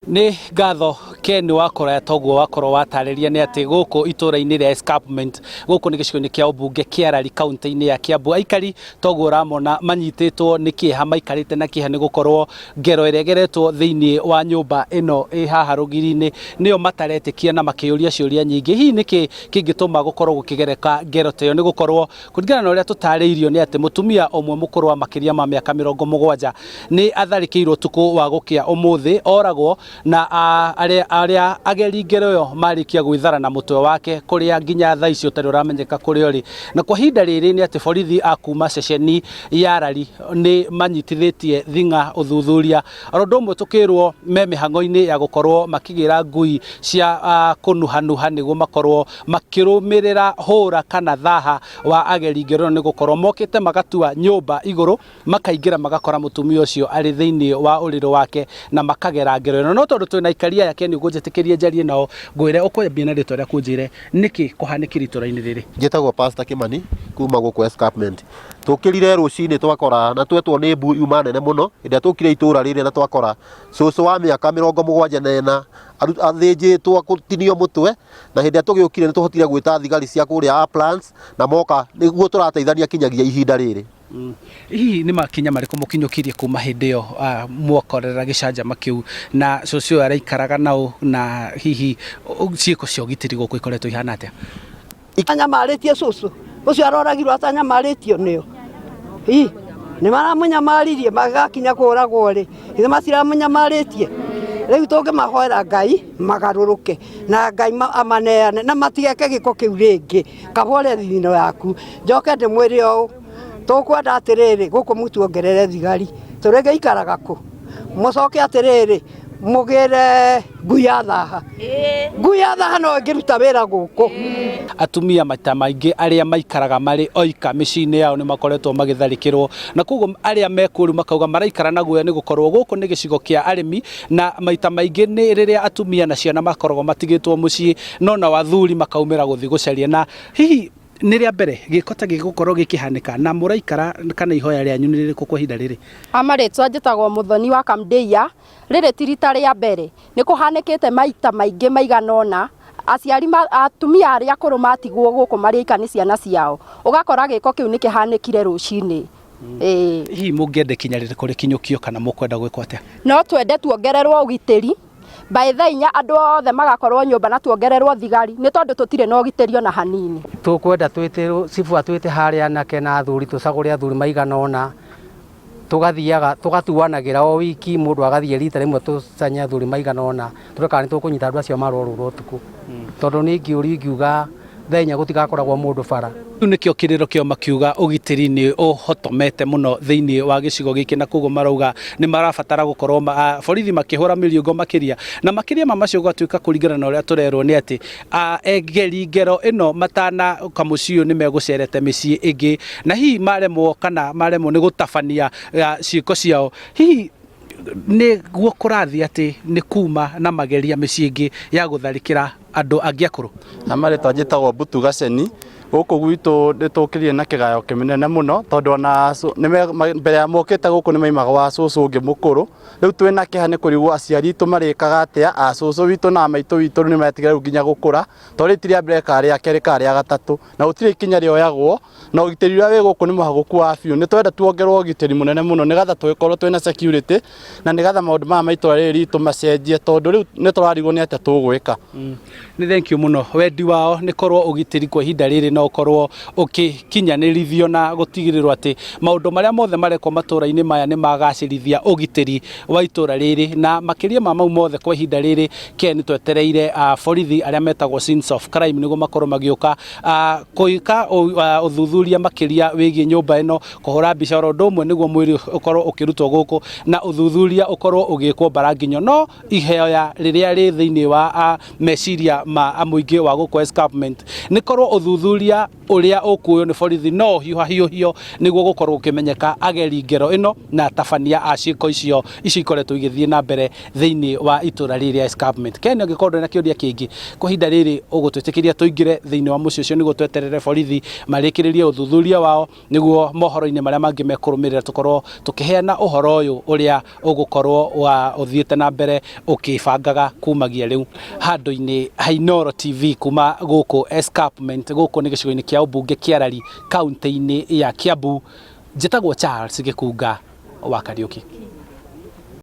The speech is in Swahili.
Nĩ ngatho Ken wakora toguo wakorwo watarĩria nĩ atĩ gũkũ itũra-inĩ rĩa escarpment gũkũ nĩ gĩcigo-inĩ kĩa ũmbunge kĩa Rari kaunti-inĩ ya Kiambu. Aikari toguo uramona manyitĩtwo nĩ kĩeha, maikarĩte na kĩeha nĩ gũkorwo ngero ĩrĩa ĩgeretwo thĩinĩ wa nyũmba ĩno ĩ haha rũgiri-inĩ nĩyo mataretĩkia na makĩũria ciũria nyingĩ. Hihi nĩkĩ kĩngĩtũma gũkorwo gũkĩgereka ngero ta ĩyo? Nĩ gũkorwo kũringana na ũrĩa tũtarĩirio nĩ atĩ mũtumia ũmwe mũkũrũ wa makĩria ma mĩaka 70 nĩ atharĩkĩirwo ũtukũ wa gũkĩa ũmũthĩ, oragwo na arĩa ageri ngero ĩyo marĩkia gwĩthara na mũtwe wake, kũrĩa nginya thaa ici ũtarĩ ũramenyeka kũrĩa ũrĩ. Na kwa ihinda rĩrĩ nĩ atĩ borithi a kuma ceceni ya Rari nĩ manyitithĩtie thing'a ũthuthuria, oro ũndũ ũmwe tũkĩrwo me mĩhang'o-inĩ ya gũkorwo makĩgĩra ngui cia kũnuhanuha nĩguo makorwo makĩrũmĩrĩra hũra kana thaha wa ageri ngero, nĩ gũkorwo mokĩte magatua nyũmba igũrũ, makaingĩra magakora mũtumia ũcio arĩ thĩinĩ wa ũrĩrĩ wake na makagera ngero ĩno. No tondũ twĩna aikari aya Ken ũnjĩtĩkĩrie njarie nao, ngwĩre ũkwambia na rĩtwa rĩa kũnjĩre nĩkĩ kũhanĩkĩra itũra-inĩ rĩrĩ. Njĩtagwo Pastor Kimani kuma gũkũ escarpment. Tũkĩrire rũcinĩ twakora na twetwo nĩ mbu yuma nene mũno ĩrĩa tũkire itũra rĩrĩ na twakora cũcũ wa mĩaka 74 athĩnjĩtwo gũtinio mũtwe, na hĩndĩ ĩrĩa tũgĩũkire nĩ tũhotire gwĩta thigari cia kũrĩa Uplands na moka nĩguo tũrateithania kinyagia ihinda rĩrĩ. Hihi nĩ makinya marĩkũ mũkinyũkirie kuma hĩndĩ ĩyo mwokorera gĩcanjama kĩu na cũcũ ũyũ araikaraga nao, na hihi ciĩko cia ũgitĩri gũkũ ikoretwo ihana atĩa? Anyamarĩtie cũcũ ũcio aroragirwo atanyamarĩtio nĩo nĩ maramũnyamaririe magakinya kũragwo rĩ, ithe matiramũnyamarĩtie. Rĩu tũngĩmahoera Ngai magarũrũke na Ngai amaneane na matigeke gĩko kĩu rĩngĩ. Kabore thithino yaku njoke ndĩmwĩre ũũ, tũkwenda atĩrĩrĩ gũkũ mũtuongerere thigari, tũrege ikaraga kũ, mũcoke atĩrĩrĩ mugire ngui ya thaha. Ngui ya thaha no ĩngĩruta wĩra gũkũ. Atumia maita maingĩ arĩa maikaraga marĩ oika mĩciĩ-inĩ yao nĩ makoretwo magĩtharĩkĩrwo, na koguo arĩa mekũrũ makauga maraikara na guoya nĩ gũkorwo gũkũ nĩ gĩcigo kĩa arĩmi, na maita maingĩ nĩ rĩrĩa atumia na ciana makoragwo matigĩtwo mũciĩ, no na athuri makaumĩra gũthiĩ gũcaria. Na hihi nĩ rĩa mbere gĩko ta gĩgũkorwo gĩkĩhanĩka na mũraikara kana ihoya rĩanyu nĩ rĩrĩkũ kwa ihinda rĩrĩ? Amarĩtwa njĩtagwo Mũthoni wa Kamdeia. Rĩrĩ ti rita rĩa mbere, nĩ kũhanĩkĩte maita maingĩ maigana ũna. Aciari atumia arĩa akũrũ matigwo gũkũ marĩ aika nĩ ciana ciao, ũgakora gĩko kĩu nĩ kĩhanĩkire rũcinĩ. Hihi mũngĩende kinya rĩrĩkũ rĩkinyũkio kana mũkwenda gwĩkwo atĩa? No twende tuongererwo ũgitĩri, by thaa 4 andũ othe magakorwo nyũmba na tuongererwo thigari, nĩ tondũ tũtirĩ na ũgitĩri ona hanini. Tũkwenda twĩtĩrwo cibu atwĩte harĩa anake na athuri, tũcagũre athuri maigana ũna, tũgathiaga tũgatuanagĩra o wiki, mũndũ agathiĩ rita rĩmwe tũcanye athuri maigana ũna, tũreka nĩ tũkũnyita andũ acio marorũrwo ũtukũ, tondũ nĩ ingĩũrio ingiuga thaa 4 gũtigakoragwo mũndũ bara. Rĩu nĩkĩo kĩrĩro kĩo makiuga ũgitĩri nĩ ũhotomete mũno thĩinĩ wa gĩcigo gĩkĩ, na koguo marauga nĩ marabatara gũkorwo borithi makĩhũra mĩriũngo makĩria, na makĩria ma macio gwatuĩka kũringana na ũrĩa tũrerwo nĩ atĩ engeri ngero ĩno matanaũka mũciĩ ũyũ nĩ megũcerete mĩciĩ ĩngĩ, na hihi maremwo nĩ gũtabania ciĩko ciao. Hihi nĩ guo kũrathiĩ atĩ nĩ kuma na mageria mĩciĩ ĩngĩ ya gũtharĩkĩra andũ angĩ akũrũ? Amarĩtwa njĩtagwo Mbutu Gaceni. Gũkũ gwitũ nĩtũkĩrire na kĩgayo kĩnene mũno, tondũ ona mbere ya mokĩte gũkũ nĩ maimaga wa cũcũ ũngĩ mũkũrũ. Rĩu twĩna kĩeha nĩ kũrigwo aciari itũ marĩkaga atĩa, cũcũ witũ na maitũ witũ nĩ metigĩra rĩu nginya gũkũra, tondũ rĩti rĩa mbere ka rĩa kerĩ ka rĩa gatatũ, na gũtirĩ ikinya rĩoyagwo, na ũgitĩri ũrĩa wĩ gũkũ nĩ mũhagũku wa biũ. Nĩ twenda tuongerwo ũgitĩri mũnene mũno nĩgetha tũgĩkorwo twĩna security, na nĩgetha maũndũ maya ma itũra rĩrĩ ritũ macenjie, tondũ rĩu nĩ tũrarigwo nĩ atĩa tũgwĩka. Nĩ thank you mũno. Wendi wao nĩ korwo ũgitĩri kwa ihinda rĩrĩ no ũkorwo ũkĩkinyanĩrithio na gũtigĩrĩrwo atĩ maũndũ marĩa mothe marekwo matũra-inĩ maya nĩ magacĩrithia ũgitĩri wa itũra rĩrĩ, na makĩria ma mau mothe kwa ihinda rĩrĩ Ken twetereire borithi arĩa metagwo scenes of crime nĩguo makorwo magĩũka kũĩka ũthuthuria makĩria wĩgiĩ nyũmba ĩno, kũhũra mbica oro ũndũ ũmwe nĩguo mwĩrĩ ũkorwo ũkĩrutwo gũkũ na ũthuthuria ũkorwo ũgĩkwo Baranginyo. No iheoya rĩrĩa rĩ thĩinĩ wa meciria ma mũingĩ wa gũkũ escarpment nĩ korwo ũthuthuria uthuthuria uria ukuyo ni borithi no hiuhio niguo gukorwo ukimenyeka ageri ngero ino na tabania a ciiko icio ikoretwo igithie na mbere thiini wa itura riri escarpment. Ken angikorwo na kiuria kingi kwa hinda riri ugutwitikiria tuingire thiini wa mucio ucio niguo tweterere borithi marikiririe uthuthuria wao niguo mohoro-ini maria mangi mekurumirira tukorwo tukiheana uhoro uyu uria ugukorwo wa uthiite na mbere ukibangaga kumagia riu handu-ini ha Inooro TV kuma guku escarpment guku ni gicigo-ini kia ubunge Kiarari kaunti-ini ya Kiambu. Njitagwo Charles Gikunga wa Kariuki.